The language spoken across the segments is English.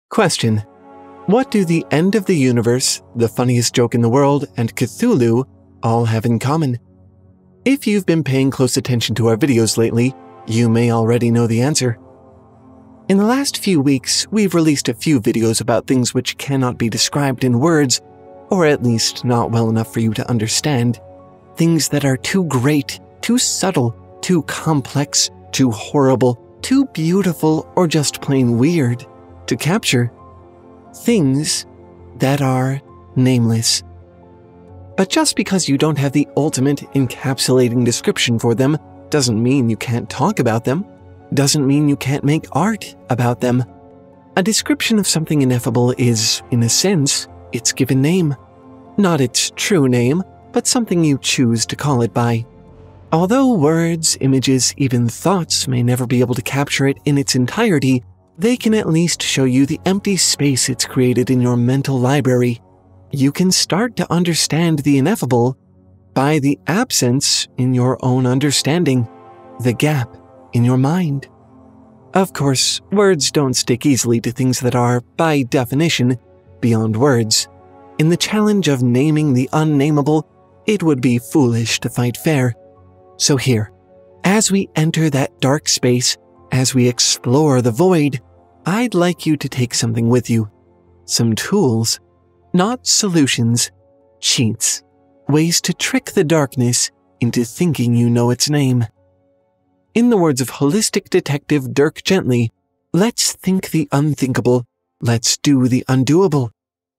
Question: what do the end of the universe, the funniest joke in the world, and Cthulhu all have in common? If you've been paying close attention to our videos lately, you may already know the answer. In the last few weeks, we've released a few videos about things which cannot be described in words, or at least not well enough for you to understand. Things that are too great, too subtle, too complex, too horrible, too beautiful, or just plain weird to capture. Things that are nameless. But just because you don't have the ultimate encapsulating description for them doesn't mean you can't talk about them, doesn't mean you can't make art about them. A description of something ineffable is, in a sense, its given name. Not its true name, but something you choose to call it by. Although words, images, even thoughts may never be able to capture it in its entirety, they can at least show you the empty space it's created in your mental library. You can start to understand the ineffable by the absence in your own understanding, the gap in your mind. Of course, words don't stick easily to things that are, by definition, beyond words. In the challenge of naming the unnameable, it would be foolish to fight fair. So here, as we enter that dark space, as we explore the void, I'd like you to take something with you. Some tools, not solutions, cheats, ways to trick the darkness into thinking you know its name. In the words of holistic detective Dirk Gently, let's think the unthinkable, let's do the undoable.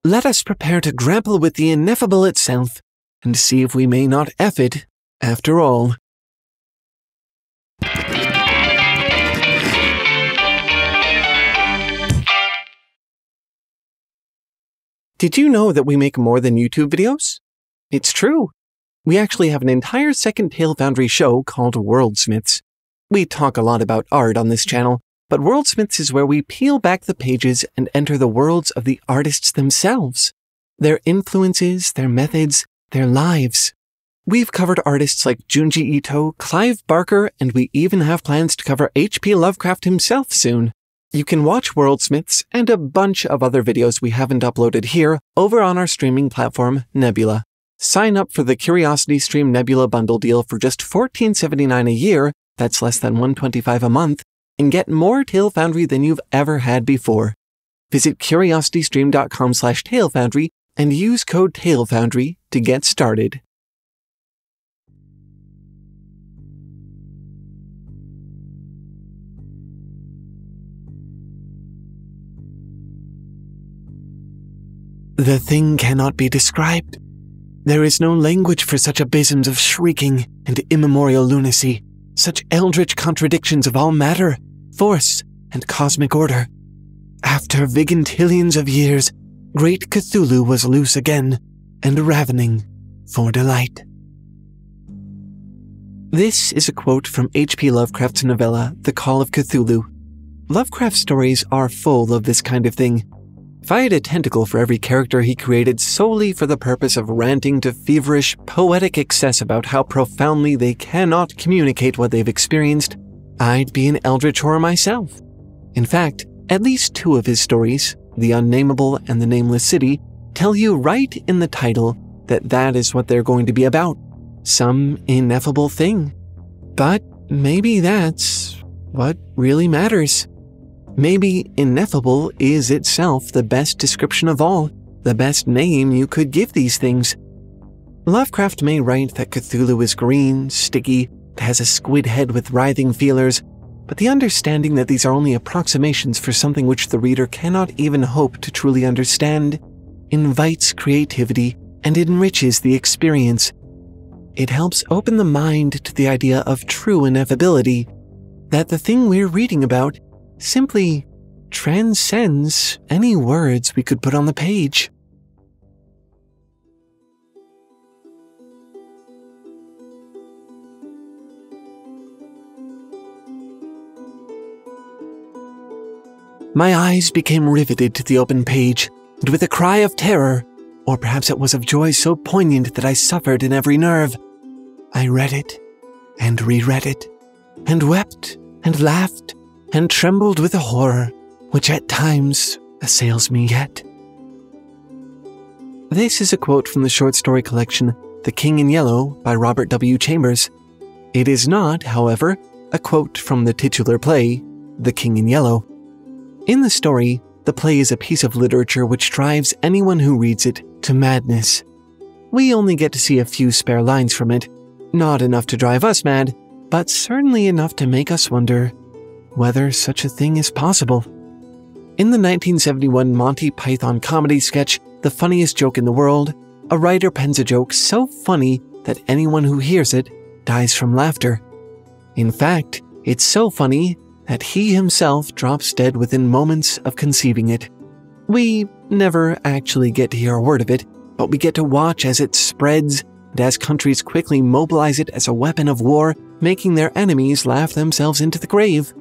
Let us prepare to grapple with the ineffable itself and see if we may not F it after all. Did you know that we make more than YouTube videos? It's true. We actually have an entire second Tale Foundry show called Worldsmiths. We talk a lot about art on this channel, but Worldsmiths is where we peel back the pages and enter the worlds of the artists themselves. Their influences, their methods, their lives. We've covered artists like Junji Ito, Clive Barker, and we even have plans to cover H.P. Lovecraft himself soon. You can watch Worldsmiths and a bunch of other videos we haven't uploaded here over on our streaming platform, Nebula. Sign up for the Curiosity Stream Nebula bundle deal for just $14.79 a year, that's less than $125 a month, and get more Tale Foundry than you've ever had before. Visit curiositystream.com/TaleFoundry and use code TaleFoundry to get started. The thing cannot be described. There is no language for such abysms of shrieking and immemorial lunacy, such eldritch contradictions of all matter, force, and cosmic order. After vigintillions of years, great Cthulhu was loose again, and ravening for delight. This is a quote from H.P. Lovecraft's novella, The Call of Cthulhu. Lovecraft's stories are full of this kind of thing. If I had a tentacle for every character he created solely for the purpose of ranting to feverish, poetic excess about how profoundly they cannot communicate what they've experienced, I'd be an eldritch horror myself. In fact, at least two of his stories, The Unnameable and The Nameless City, tell you right in the title that that is what they're going to be about. Some ineffable thing. But maybe that's what really matters. Maybe ineffable is itself the best description of all, the best name you could give these things. Lovecraft may write that Cthulhu is green, sticky, has a squid head with writhing feelers, but the understanding that these are only approximations for something which the reader cannot even hope to truly understand invites creativity and enriches the experience. It helps open the mind to the idea of true ineffability, that the thing we're reading about simply transcends any words we could put on the page. My eyes became riveted to the open page, and with a cry of terror, or perhaps it was of joy so poignant that I suffered in every nerve, I read it, and reread it, and wept, and laughed, and trembled with a horror which at times assails me yet. This is a quote from the short story collection The King in Yellow by Robert W. Chambers. It is not, however, a quote from the titular play, The King in Yellow. In the story, the play is a piece of literature which drives anyone who reads it to madness. We only get to see a few spare lines from it, not enough to drive us mad, but certainly enough to make us wonder whether such a thing is possible. In the 1971 Monty Python comedy sketch, The Funniest Joke in the World, a writer pens a joke so funny that anyone who hears it dies from laughter. In fact, it's so funny that he himself drops dead within moments of conceiving it. We never actually get to hear a word of it, but we get to watch as it spreads and as countries quickly mobilize it as a weapon of war, making their enemies laugh themselves into the grave.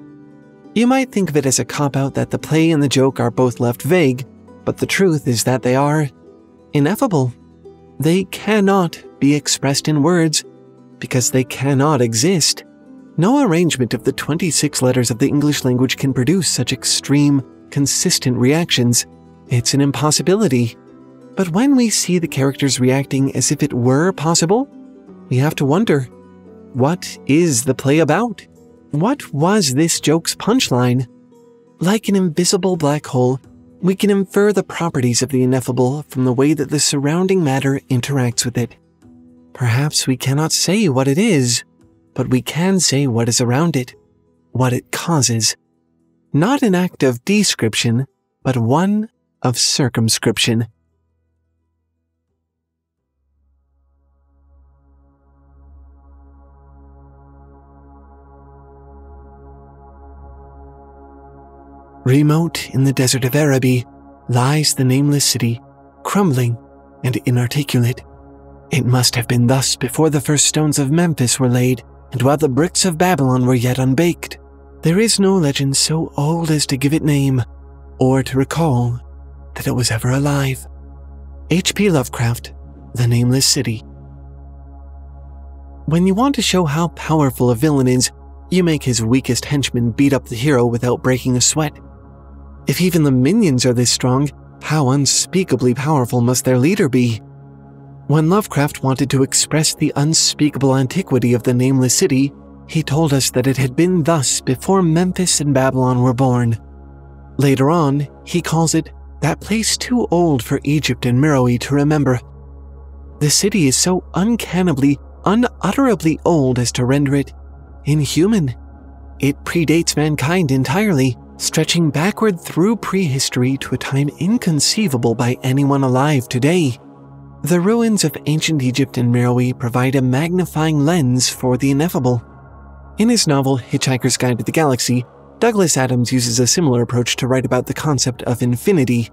You might think of it as a cop-out that the play and the joke are both left vague, but the truth is that they are ineffable. They cannot be expressed in words because they cannot exist. No arrangement of the 26 letters of the English language can produce such extreme, consistent reactions. It's an impossibility. But when we see the characters reacting as if it were possible, we have to wonder, what is the play about? What was this joke's punchline? Like an invisible black hole, we can infer the properties of the ineffable from the way that the surrounding matter interacts with it. Perhaps we cannot say what it is, but we can say what is around it, what it causes. Not an act of description, but one of circumscription. Remote in the desert of Araby lies the nameless city, crumbling and inarticulate. It must have been thus before the first stones of Memphis were laid, and while the bricks of Babylon were yet unbaked. There is no legend so old as to give it name, or to recall that it was ever alive. H.P. Lovecraft, The Nameless City. When you want to show how powerful a villain is, you make his weakest henchman beat up the hero without breaking a sweat. If even the minions are this strong, how unspeakably powerful must their leader be? When Lovecraft wanted to express the unspeakable antiquity of the Nameless City, he told us that it had been thus before Memphis and Babylon were born. Later on, he calls it that place too old for Egypt and Meroe to remember. The city is so uncannibly, unutterably old as to render it inhuman. It predates mankind entirely, stretching backward through prehistory to a time inconceivable by anyone alive today. The ruins of ancient Egypt and Meroe provide a magnifying lens for the ineffable. In his novel Hitchhiker's Guide to the Galaxy, Douglas Adams uses a similar approach to write about the concept of infinity.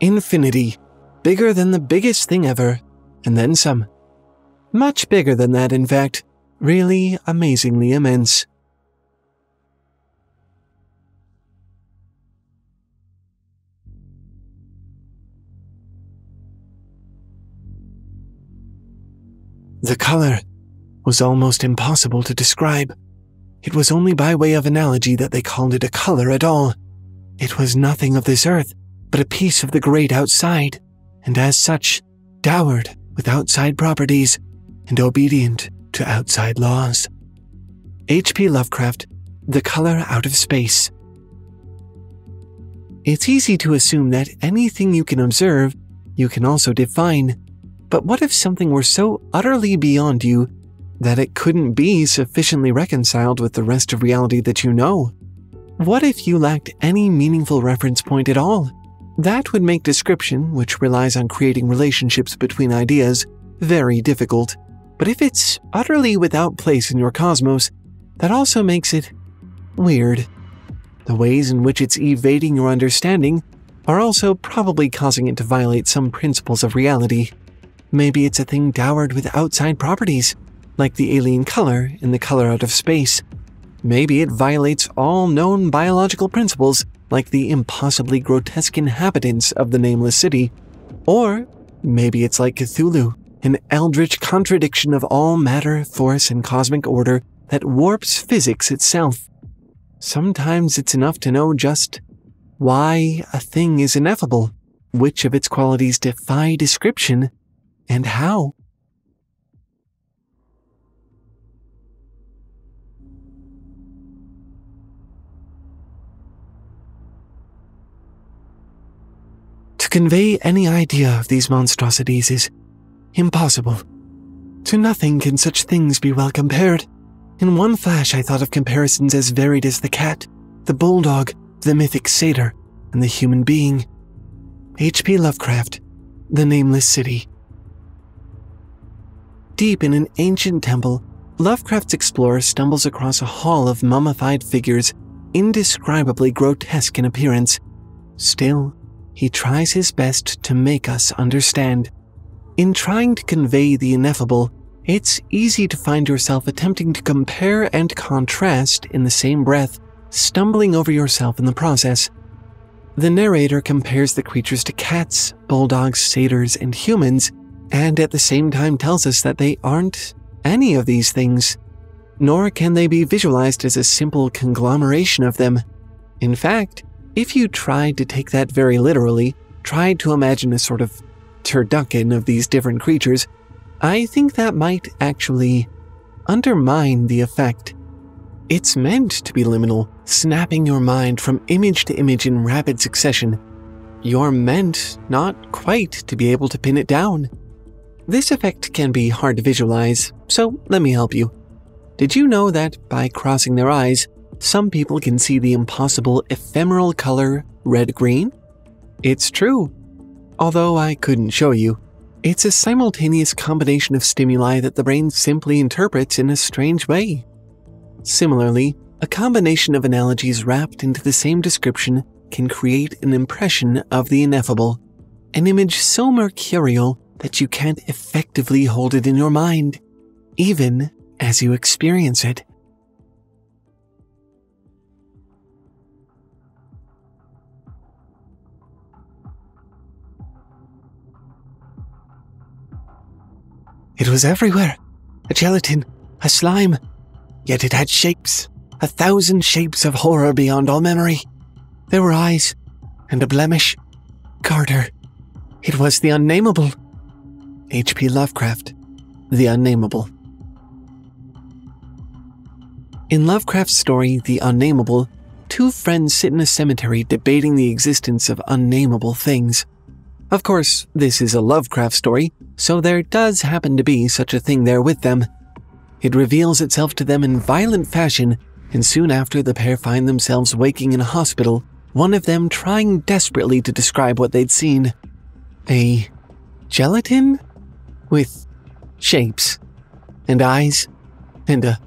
Infinity, bigger than the biggest thing ever, and then some. Much bigger than that, in fact, really amazingly immense. The color was almost impossible to describe. It was only by way of analogy that they called it a color at all. It was nothing of this earth, but a piece of the great outside, and as such, dowered with outside properties and obedient to outside laws. H.P. Lovecraft, The Color Out of Space. It's easy to assume that anything you can observe, you can also define. But what if something were so utterly beyond you that it couldn't be sufficiently reconciled with the rest of reality that you know? What if you lacked any meaningful reference point at all? That would make description, which relies on creating relationships between ideas, very difficult. But if it's utterly without place in your cosmos, that also makes it weird. The ways in which it's evading your understanding are also probably causing it to violate some principles of reality. Maybe it's a thing dowered with outside properties, like the alien color in The Color Out of Space. Maybe it violates all known biological principles, like the impossibly grotesque inhabitants of the Nameless City. Or maybe it's like Cthulhu, an eldritch contradiction of all matter, force, and cosmic order that warps physics itself. Sometimes it's enough to know just why a thing is ineffable, which of its qualities defy description, and how. To convey any idea of these monstrosities is impossible. To nothing can such things be well compared. In one flash I thought of comparisons as varied as the cat, the bulldog, the mythic satyr, and the human being. H.P. Lovecraft, The Nameless City. Deep in an ancient temple, Lovecraft's explorer stumbles across a hall of mummified figures, indescribably grotesque in appearance. Still, he tries his best to make us understand. In trying to convey the ineffable, it's easy to find yourself attempting to compare and contrast in the same breath, stumbling over yourself in the process. The narrator compares the creatures to cats, bulldogs, satyrs, and humans, and at the same time tells us that they aren't any of these things, nor can they be visualized as a simple conglomeration of them. In fact, if you tried to take that very literally, tried to imagine a sort of turducken of these different creatures, I think that might actually undermine the effect. It's meant to be liminal, snapping your mind from image to image in rapid succession. You're meant not quite to be able to pin it down. This effect can be hard to visualize, so let me help you. Did you know that by crossing their eyes, some people can see the impossible ephemeral color red-green? It's true. Although I couldn't show you, it's a simultaneous combination of stimuli that the brain simply interprets in a strange way. Similarly, a combination of analogies wrapped into the same description can create an impression of the ineffable, an image so mercurial that you can't effectively hold it in your mind, even as you experience it. It was everywhere. A gelatin, a slime. Yet it had shapes, 1,000 shapes of horror beyond all memory. There were eyes, and a blemish. Carter. It was the unnameable. H.P. Lovecraft, The Unnameable. In Lovecraft's story, The Unnameable, two friends sit in a cemetery debating the existence of unnameable things. Of course, this is a Lovecraft story, so there does happen to be such a thing there with them. It reveals itself to them in violent fashion, and soon after the pair find themselves waking in a hospital, one of them trying desperately to describe what they'd seen. A gelatin? With shapes, and eyes, and a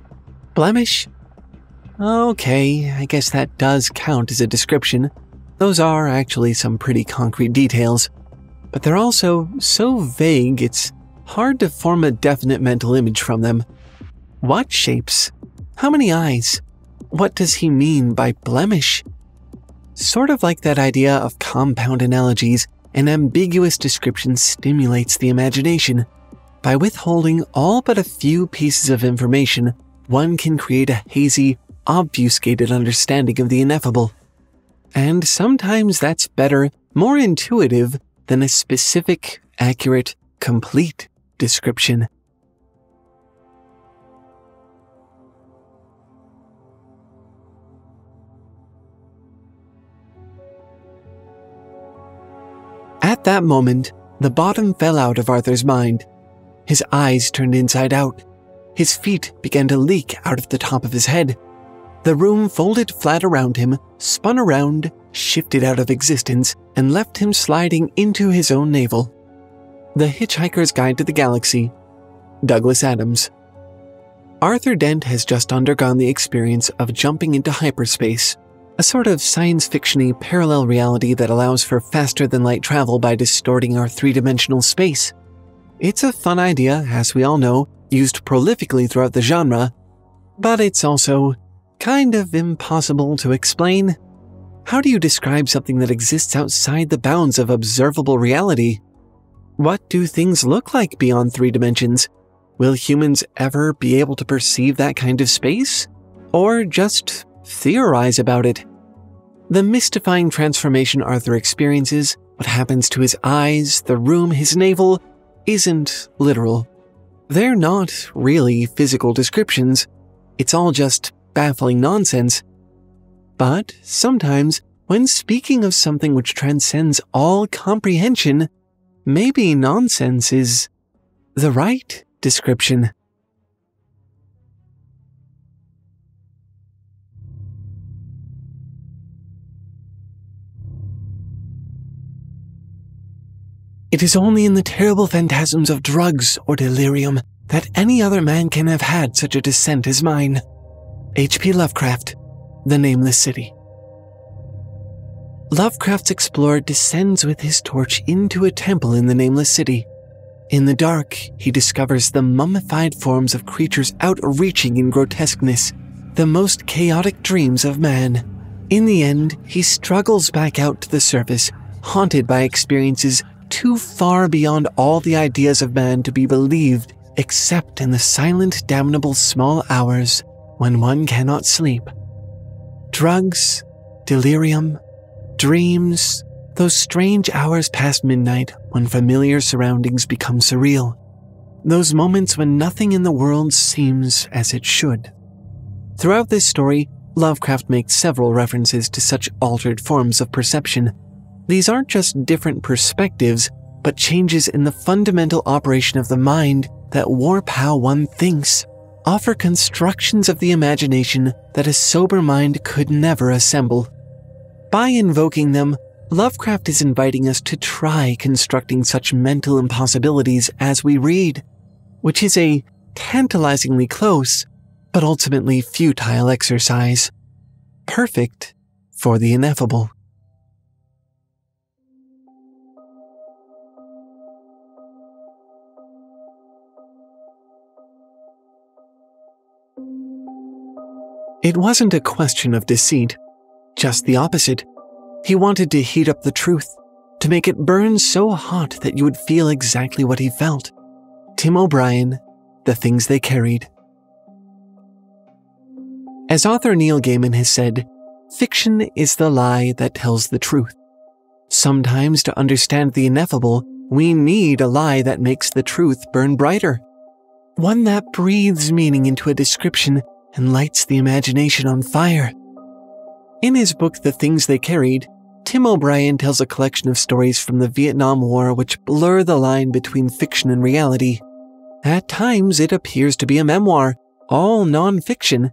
blemish? Okay, I guess that does count as a description. Those are actually some pretty concrete details. But they're also so vague it's hard to form a definite mental image from them. What shapes? How many eyes? What does he mean by blemish? Sort of like that idea of compound analogies, an ambiguous description stimulates the imagination. By withholding all but a few pieces of information, one can create a hazy, obfuscated understanding of the ineffable. And sometimes that's better, more intuitive, than a specific, accurate, complete description. At that moment, the bottom fell out of Arthur's mind. His eyes turned inside out. His feet began to leak out of the top of his head. The room folded flat around him, spun around, shifted out of existence, and left him sliding into his own navel. The Hitchhiker's Guide to the Galaxy, Douglas Adams. Arthur Dent has just undergone the experience of jumping into hyperspace, a sort of science fiction-y parallel reality that allows for faster-than-light travel by distorting our three-dimensional space. It's a fun idea, as we all know, used prolifically throughout the genre, but it's also kind of impossible to explain. How do you describe something that exists outside the bounds of observable reality? What do things look like beyond 3 dimensions? Will humans ever be able to perceive that kind of space? Or just theorize about it? The mystifying transformation Arthur experiences, what happens to his eyes, the room, his navel, isn't literal. They're not really physical descriptions. It's all just baffling nonsense. But sometimes, when speaking of something which transcends all comprehension, maybe nonsense is the right description. It is only in the terrible phantasms of drugs or delirium that any other man can have had such a descent as mine. H.P. Lovecraft, The Nameless City. Lovecraft's explorer descends with his torch into a temple in the Nameless City. In the dark, he discovers the mummified forms of creatures outreaching in grotesqueness, the most chaotic dreams of man. In the end, he struggles back out to the surface, haunted by experiences too far beyond all the ideas of man to be believed, except in the silent, damnable small hours when one cannot sleep. Drugs, delirium, dreams, those strange hours past midnight when familiar surroundings become surreal. Those moments when nothing in the world seems as it should. Throughout this story, Lovecraft makes several references to such altered forms of perception. These aren't just different perspectives, but changes in the fundamental operation of the mind that warp how one thinks, offer constructions of the imagination that a sober mind could never assemble. By invoking them, Lovecraft is inviting us to try constructing such mental impossibilities as we read, which is a tantalizingly close, but ultimately futile exercise. Perfect for the ineffable. It wasn't a question of deceit, just the opposite. He wanted to heat up the truth, to make it burn so hot that you would feel exactly what he felt. Tim O'Brien, The Things They Carried. As author Neil Gaiman has said, fiction is the lie that tells the truth. Sometimes to understand the ineffable, we need a lie that makes the truth burn brighter. One that breathes meaning into a description and lights the imagination on fire. In his book The Things They Carried, Tim O'Brien tells a collection of stories from the Vietnam War which blur the line between fiction and reality. At times it appears to be a memoir, all non-fiction.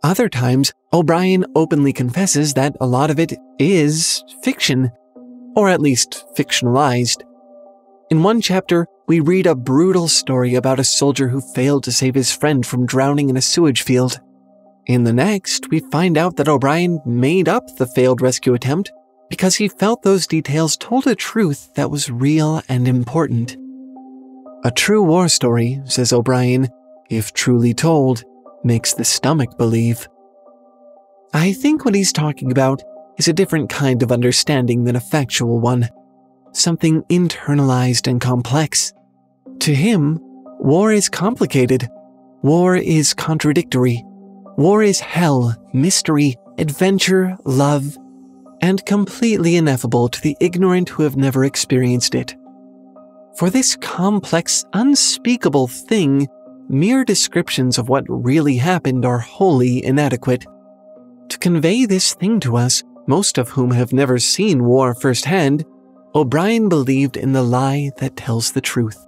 Other times, O'Brien openly confesses that a lot of it is fiction, or at least fictionalized. In one chapter, we read a brutal story about a soldier who failed to save his friend from drowning in a sewage field. In the next, we find out that O'Brien made up the failed rescue attempt because he felt those details told a truth that was real and important. A true war story, says O'Brien, if truly told, makes the stomach believe. I think what he's talking about is a different kind of understanding than a factual one. Something internalized and complex. To him, war is complicated. War is contradictory. War is hell, mystery, adventure, love, and completely ineffable to the ignorant who have never experienced it. For this complex, unspeakable thing, mere descriptions of what really happened are wholly inadequate. To convey this thing to us, most of whom have never seen war firsthand, O'Brien believed in the lie that tells the truth.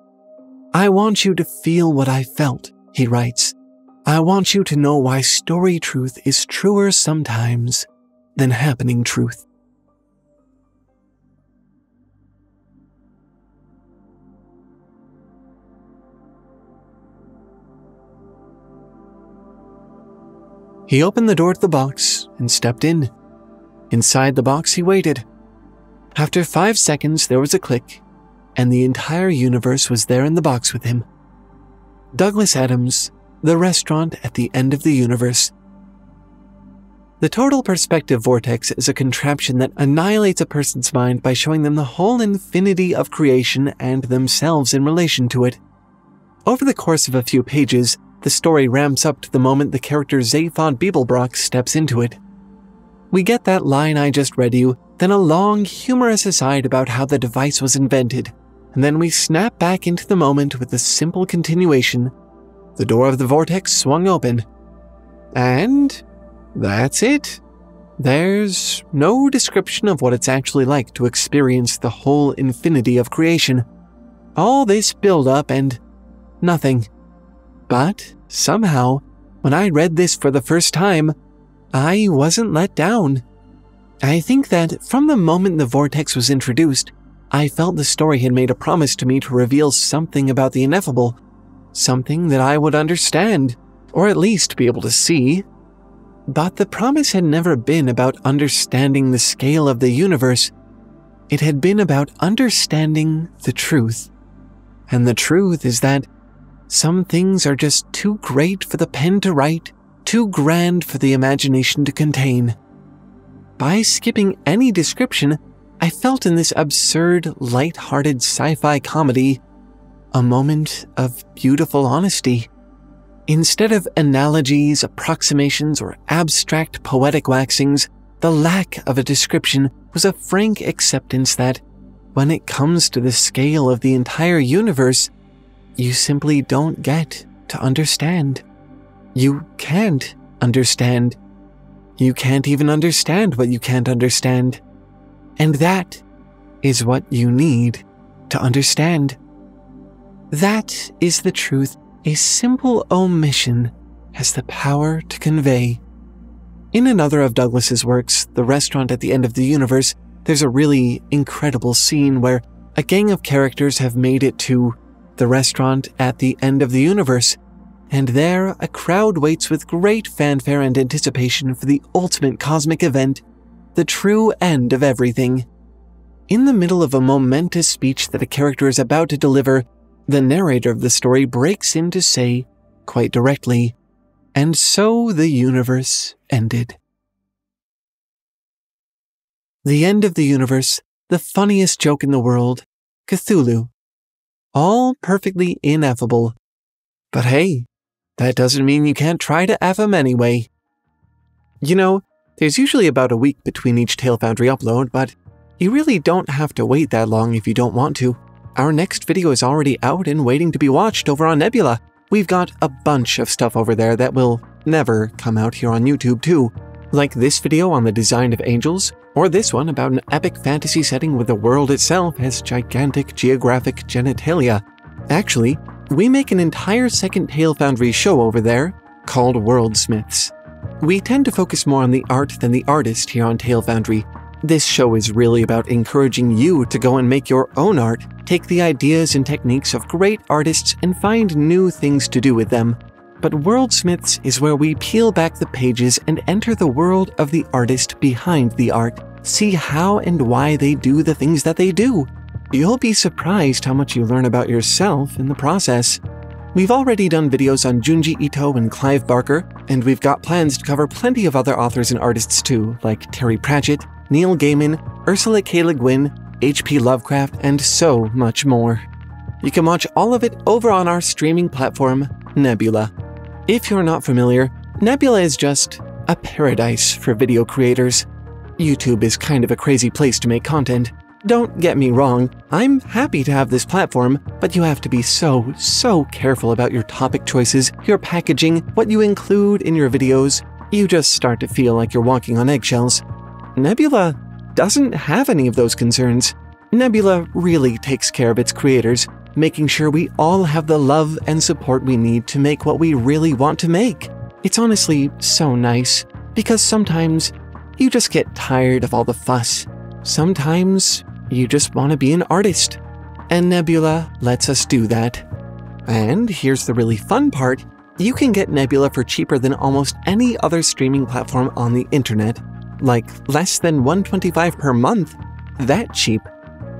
I want you to feel what I felt, he writes. I want you to know why story truth is truer sometimes than happening truth. He opened the door to the box and stepped in. Inside the box, he waited. After 5 seconds, there was a click, and the entire universe was there in the box with him. Douglas Adams, The Restaurant at the End of the Universe. The total perspective vortex is a contraption that annihilates a person's mind by showing them the whole infinity of creation and themselves in relation to it. Over the course of a few pages, the story ramps up to the moment the character Zaphod Beeblebrock steps into it. We get that line I just read you, then a long, humorous aside about how the device was invented, and then we snap back into the moment with the simple continuation. The door of the vortex swung open. And that's it. There's no description of what it's actually like to experience the whole infinity of creation. All this build-up and nothing. But somehow, when I read this for the first time, I wasn't let down. I think that from the moment the vortex was introduced, I felt the story had made a promise to me to reveal something about the ineffable, something that I would understand, or at least be able to see. But the promise had never been about understanding the scale of the universe. It had been about understanding the truth. And the truth is that some things are just too great for the pen to write, too grand for the imagination to contain. By skipping any description, I felt in this absurd, light-hearted sci-fi comedy a moment of beautiful honesty. Instead of analogies, approximations, or abstract poetic waxings, the lack of a description was a frank acceptance that, when it comes to the scale of the entire universe, you simply don't get to understand. You can't understand. You can't even understand what you can't understand. And that is what you need to understand. That is the truth a simple omission has the power to convey. In another of Douglas's works, The Restaurant at the End of the Universe, there's a really incredible scene where a gang of characters have made it to the restaurant at the end of the universe, and there a crowd waits with great fanfare and anticipation for the ultimate cosmic event, the true end of everything. In the middle of a momentous speech that a character is about to deliver, the narrator of the story breaks in to say, quite directly, "And so the universe ended." The end of the universe, the funniest joke in the world, Cthulhu. All perfectly ineffable. But hey, that doesn't mean you can't try to F them anyway. You know, there's usually about a week between each Tale Foundry upload, but you really don't have to wait that long if you don't want to. Our next video is already out and waiting to be watched over on Nebula. We've got a bunch of stuff over there that will never come out here on YouTube too, like this video on the design of angels, or this one about an epic fantasy setting where the world itself has gigantic geographic genitalia. Actually, we make an entire second Tale Foundry show over there called Worldsmiths. We tend to focus more on the art than the artist here on Tale Foundry. This show is really about encouraging you to go and make your own art, take the ideas and techniques of great artists and find new things to do with them. But Worldsmiths is where we peel back the pages and enter the world of the artist behind the art, see how and why they do the things that they do. You'll be surprised how much you learn about yourself in the process. We've already done videos on Junji Ito and Clive Barker, and we've got plans to cover plenty of other authors and artists too, like Terry Pratchett, Neil Gaiman, Ursula K. Le Guin, H.P. Lovecraft, and so much more. You can watch all of it over on our streaming platform, Nebula. If you're not familiar, Nebula is just a paradise for video creators. YouTube is kind of a crazy place to make content. Don't get me wrong, I'm happy to have this platform, but you have to be so careful about your topic choices, your packaging, what you include in your videos. You just start to feel like you're walking on eggshells. Nebula doesn't have any of those concerns. Nebula really takes care of its creators, making sure we all have the love and support we need to make what we really want to make. It's honestly so nice, because sometimes you just get tired of all the fuss. Sometimes you just want to be an artist, and Nebula lets us do that. And here's the really fun part, you can get Nebula for cheaper than almost any other streaming platform on the internet. Like less than $125 per month. That cheap.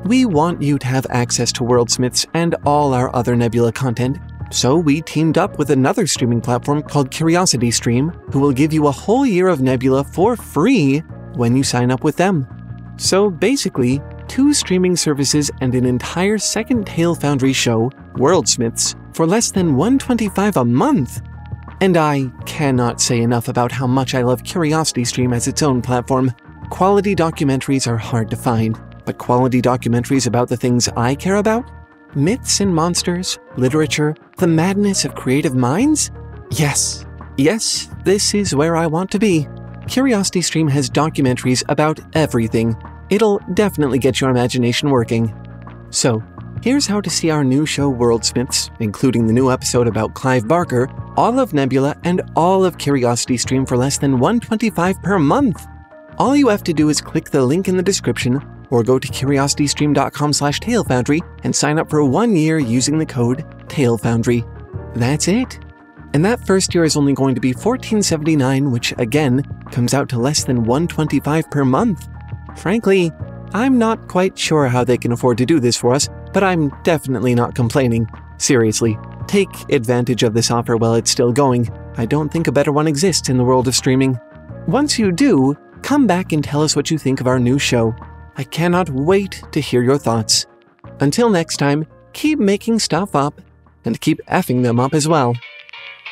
We want you to have access to Worldsmiths and all our other Nebula content, so we teamed up with another streaming platform called CuriosityStream, who will give you a whole year of Nebula for free when you sign up with them. So basically, 2 streaming services and an entire second Tale Foundry show, Worldsmiths, for less than $125 a month. And I cannot say enough about how much I love CuriosityStream as its own platform. Quality documentaries are hard to find, but quality documentaries about the things I care about? Myths and monsters, literature, the madness of creative minds? Yes, this is where I want to be. CuriosityStream has documentaries about everything. It'll definitely get your imagination working. So, here's how to see our new show Worldsmiths, including the new episode about Clive Barker, all of Nebula, and all of CuriosityStream for less than $1.25 per month. All you have to do is click the link in the description or go to curiositystream.com/TaleFoundry and sign up for 1 year using the code TaleFoundry. That's it. And that first year is only going to be $14.79, which again comes out to less than $1.25 per month. Frankly, I'm not quite sure how they can afford to do this for us, but I'm definitely not complaining. Seriously, take advantage of this offer while it's still going. I don't think a better one exists in the world of streaming. Once you do, come back and tell us what you think of our new show. I cannot wait to hear your thoughts. Until next time, keep making stuff up, and keep effing them up as well.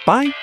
Bye!